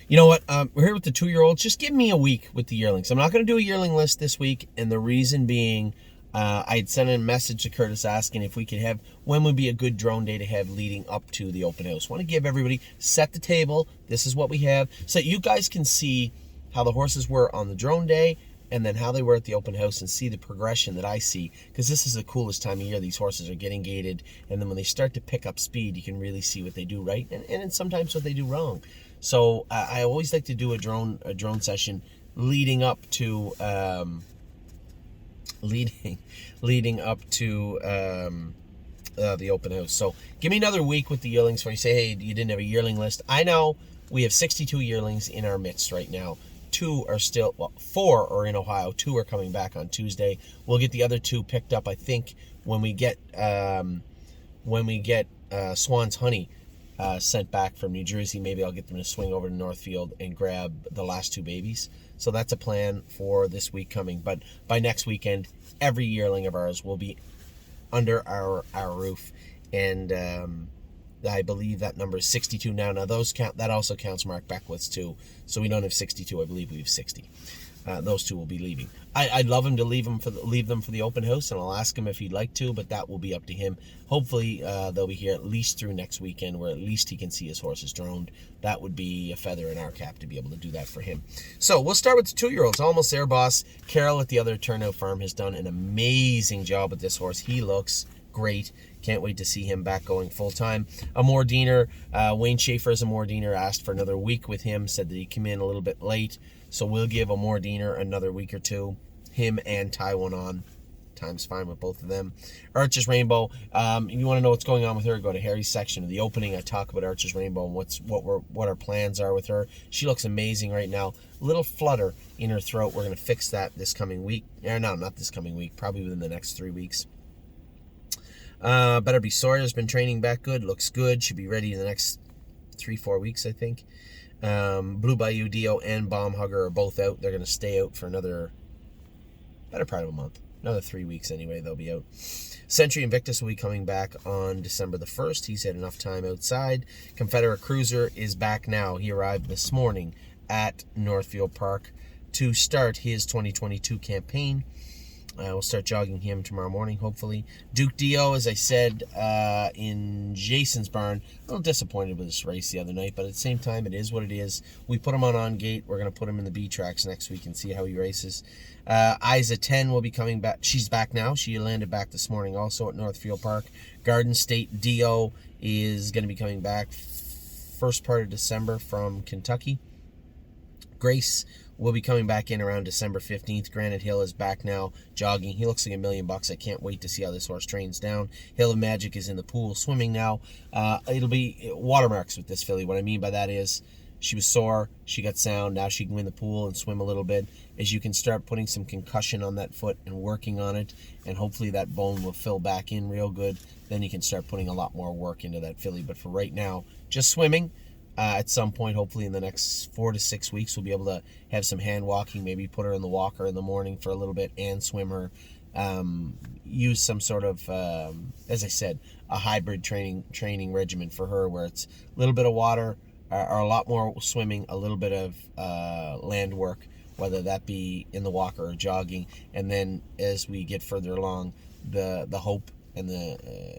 You know what? We're here with the 2-year-olds. Just give me a week with the yearlings. I'm not going to do a yearling list this week, and the reason being, I had sent a message to Curtis asking if we could have when would be a good drone day to have leading up to the open house. Want to give everybody set the table. This is what we have, so you guys can see how the horses were on the drone day, and then how they were at the open house, and see the progression that I see. Because this is the coolest time of year. These horses are getting gated, and then when they start to pick up speed, you can really see what they do right, and sometimes what they do wrong. So I always like to do a drone session leading up to leading up to the open house. So give me another week with the yearlings where you say, hey, you didn't have a yearling list. I know we have 62 yearlings in our midst right now. 2 are still, well, 4 are in Ohio. 2 are coming back on Tuesday. We'll get the other 2 picked up, I think, when we get Swan's Honey sent back from New Jersey. Maybe I'll get them to swing over to Northfield and grab the last 2 babies. So that's a plan for this week coming. But by next weekend, every yearling of ours will be under our roof. And I believe that number is 62 now. Now those count. That also counts Mark Beckwith's too. So we don't have 62. I believe we have 60. Those 2 will be leaving. I'd love him to leave them for the open house, and I'll ask him if he'd like to, but that will be up to him. Hopefully, they'll be here at least through next weekend, where at least he can see his horses droned. That would be a feather in our cap to be able to do that for him. So we'll start with the 2-year-olds. Almost there, boss. Carol at the other Turnout Farm has done an amazing job with this horse. He looks great. Can't wait to see him back going full-time. Amor Diener, Wayne Schaefer's Amor Diener asked for another week with him, said that he came in a little bit late, so we'll give Amor Diener another week or 2. Him and Taiwan on. Time's fine with both of them. Archer's Rainbow, if you want to know what's going on with her, go to Harry's section of the opening. I talk about Archer's Rainbow and what our plans are with her. She looks amazing right now. Little flutter in her throat. We're going to fix that this coming week. No, not this coming week. Probably within the next 3 weeks. Better Be Sawyer's been training back good. Looks good. Should be ready in the next 3-4 weeks, I think. Blue Bayou Dio and Bomb Hugger are both out. They're going to stay out for another better part of a month. Another 3 weeks anyway, they'll be out. Century Invictus will be coming back on December the 1st. He's had enough time outside. Confederate Cruiser is back now. He arrived this morning at Northfield Park to start his 2022 campaign. We'll start jogging him tomorrow morning, hopefully. Duke Dio, as I said, in Jason's barn. A little disappointed with this race the other night, but at the same time, it is what it is. We put him on gate. We're going to put him in the B tracks next week and see how he races. Isa 10 will be coming back. She's back now. She landed back this morning also at Northfield Park. Garden State Dio is going to be coming back first part of December from Kentucky. Grace will be coming back in around December 15th. Granite Hill is back now, jogging. He looks like $1 million. I can't wait to see how this horse trains down. Hill of Magic is in the pool swimming now. It'll be watermarks with this filly. What I mean by that is she was sore, she got sound, now she can win the pool and swim a little bit. As you can start putting some concussion on that foot and working on it, and hopefully that bone will fill back in real good, then you can start putting a lot more work into that filly. But for right now, just swimming. At some point, hopefully in the next 4 to 6 weeks, we'll be able to have some hand walking, maybe put her in the walker in the morning for a little bit and swim her. Use some sort of, as I said, a hybrid training regimen for her, where it's a little bit of water or a lot more swimming, a little bit of land work, whether that be in the walker or jogging. And then as we get further along, the hope and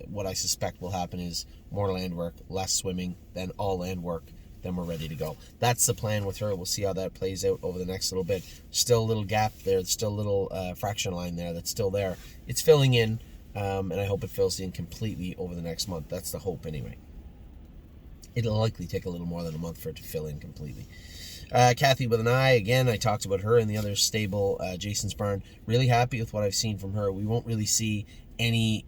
what I suspect will happen is more land work, less swimming, then all land work, then we're ready to go. That's the plan with her. We'll see how that plays out over the next little bit. Still a little gap there. Still a little fraction line there that's still there. It's filling in, and I hope it fills in completely over the next month. That's the hope anyway. It'll likely take a little more than a month for it to fill in completely. Kathy with an eye, again, I talked about her in the other stable, Jason's barn. Really happy with what I've seen from her. We won't really see any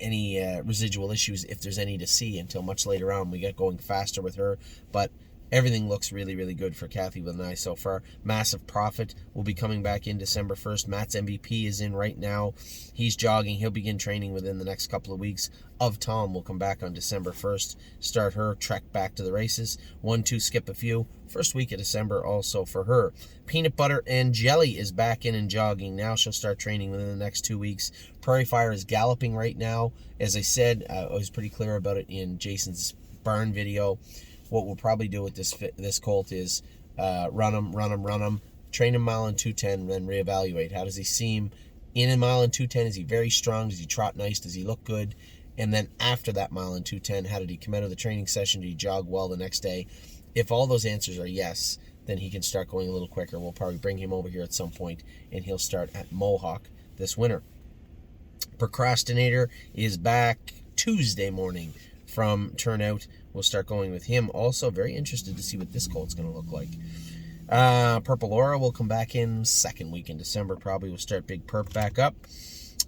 residual issues, if there's any to see, until much later on. We get going faster with her, but everything looks really, really good for Kathy with an eye so far. Massive Profit will be coming back in December 1st. Matt's MVP is in right now. He's jogging. He'll begin training within the next couple of weeks. Of Tom will come back on December 1st. Start her trek back to the races. 1-2 Skip a Few. First week of December also for her. Peanut Butter and Jelly is back in and jogging. Now she'll start training within the next 2 weeks. Prairie Fire is galloping right now. As I said, I was pretty clear about it in Jason's barn video. What we'll probably do with this colt is run him, train him mile and 210, then reevaluate. How does he seem in a mile and 210? Is he very strong? Does he trot nice? Does he look good? And then after that mile and 210, how did he come out of the training session? Did he jog well the next day? If all those answers are yes, then he can start going a little quicker. We'll probably bring him over here at some point, and he'll start at Mohawk this winter. Procrastinator is back Tuesday morning from Turnout. We'll start going with him. Also, very interested to see what this colt's going to look like. Purple Aura will come back in second week in December. Probably will start Big Perp back up.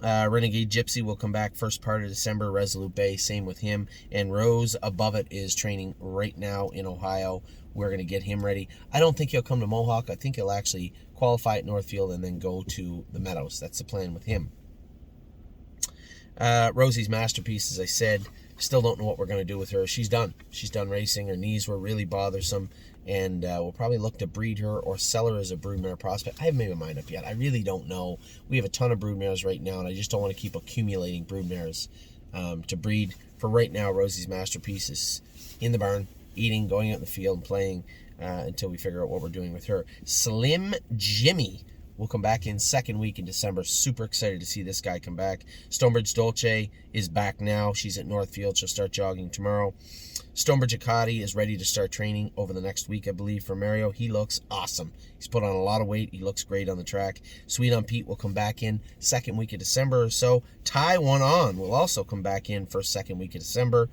Renegade Gypsy will come back first part of December. Resolute Bay, same with him. And Rose above it is training right now in Ohio. We're going to get him ready. I don't think he'll come to Mohawk. I think he'll actually qualify at Northfield and then go to the Meadows. That's the plan with him. Rosie's Masterpiece, as I said, still don't know what we're going to do with her. She's done. She's done racing. Her knees were really bothersome, and we'll probably look to breed her or sell her as a broodmare prospect. I haven't made my mind up yet. I really don't know. We have a ton of broodmares right now, and I just don't want to keep accumulating broodmares to breed. For right now, Rosie's Masterpiece is in the barn, eating, going out in the field, and playing until we figure out what we're doing with her. Slim Jimmy will come back in second week in December. Super excited to see this guy come back. Stonebridge Dolce is back now. She's at Northfield. She'll start jogging tomorrow. Stonebridge Acadi is ready to start training over the next week, I believe, for Mario. He looks awesome. He's put on a lot of weight. He looks great on the track. Sweet on Pete will come back in second week of December or so. Ty One On will also come back in for second week of December.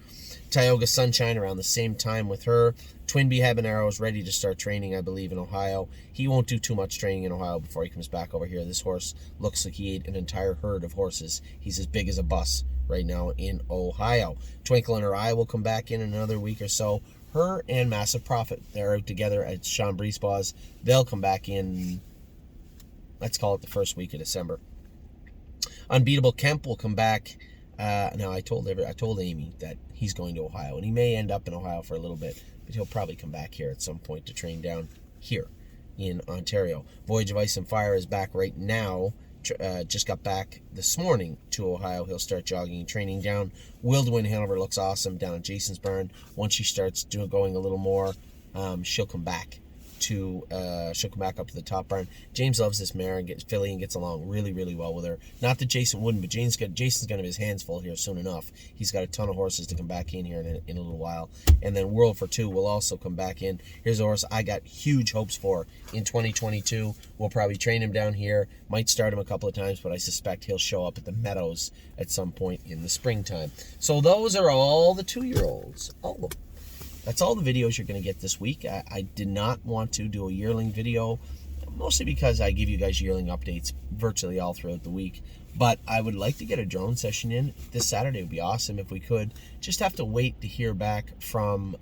Tioga Sunshine around the same time with her. Twinbee Habanero is ready to start training, I believe, in Ohio. He won't do too much training in Ohio before he comes back over here. This horse looks like he ate an entire herd of horses. He's as big as a bus right now in Ohio. Twinkle in Her Eye will come back in another week or so. Her and Massive Profit, they're out together at Sean Brisebois. They'll come back in, let's call it the first week of December. Unbeatable Kemp will come back. Now I told Amy that he's going to Ohio, and he may end up in Ohio for a little bit, but he'll probably come back here at some point to train down here in Ontario. Voyage of Ice and Fire is back right now. Just got back this morning to Ohio. He'll start jogging and training down. Will to Win Hanover looks awesome down at Jason's barn. Once she starts going a little more, she'll come back up to the top barn. James loves this mare and gets filly and gets along really, really well with her. Not that Jason wouldn't, but Jason's going to have his hands full here soon enough. He's got a ton of horses to come back in here in a little while. And then World for Two will also come back in. Here's a horse I got huge hopes for in 2022. We'll probably train him down here. Might start him a couple of times, but I suspect he'll show up at the Meadows at some point in the springtime. So those are all the 2-year-olds. All of them. That's all the videos you're going to get this week. I did not want to do a yearling video, mostly because I give you guys yearling updates virtually all throughout the week. But I would like to get a drone session in this Saturday. It would be awesome if we could. Just have to wait to hear back from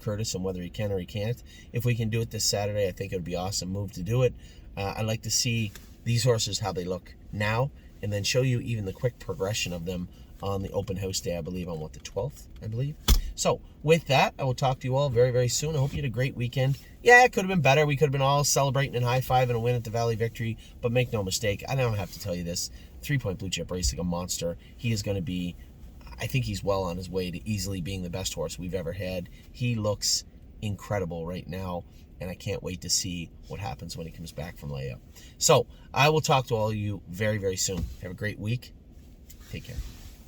Curtis on whether he can or he can't. If we can do it this Saturday, I think it would be an awesome move to do it. I'd like to see these horses, how they look now, and then show you even the quick progression of them on the open house day, I believe, on the 12th, I believe. So, with that, I will talk to you all very, very soon. I hope you had a great weekend. Yeah, it could have been better. We could have been all celebrating and high-fiving a win at the Valley Victory, but make no mistake, I don't have to tell you this, 3 Point Blue Chip Racing, a monster. He is going to be, I think he's well on his way to easily being the best horse we've ever had. He looks incredible right now, and I can't wait to see what happens when he comes back from layup. So, I will talk to all of you very, very soon. Have a great week. Take care.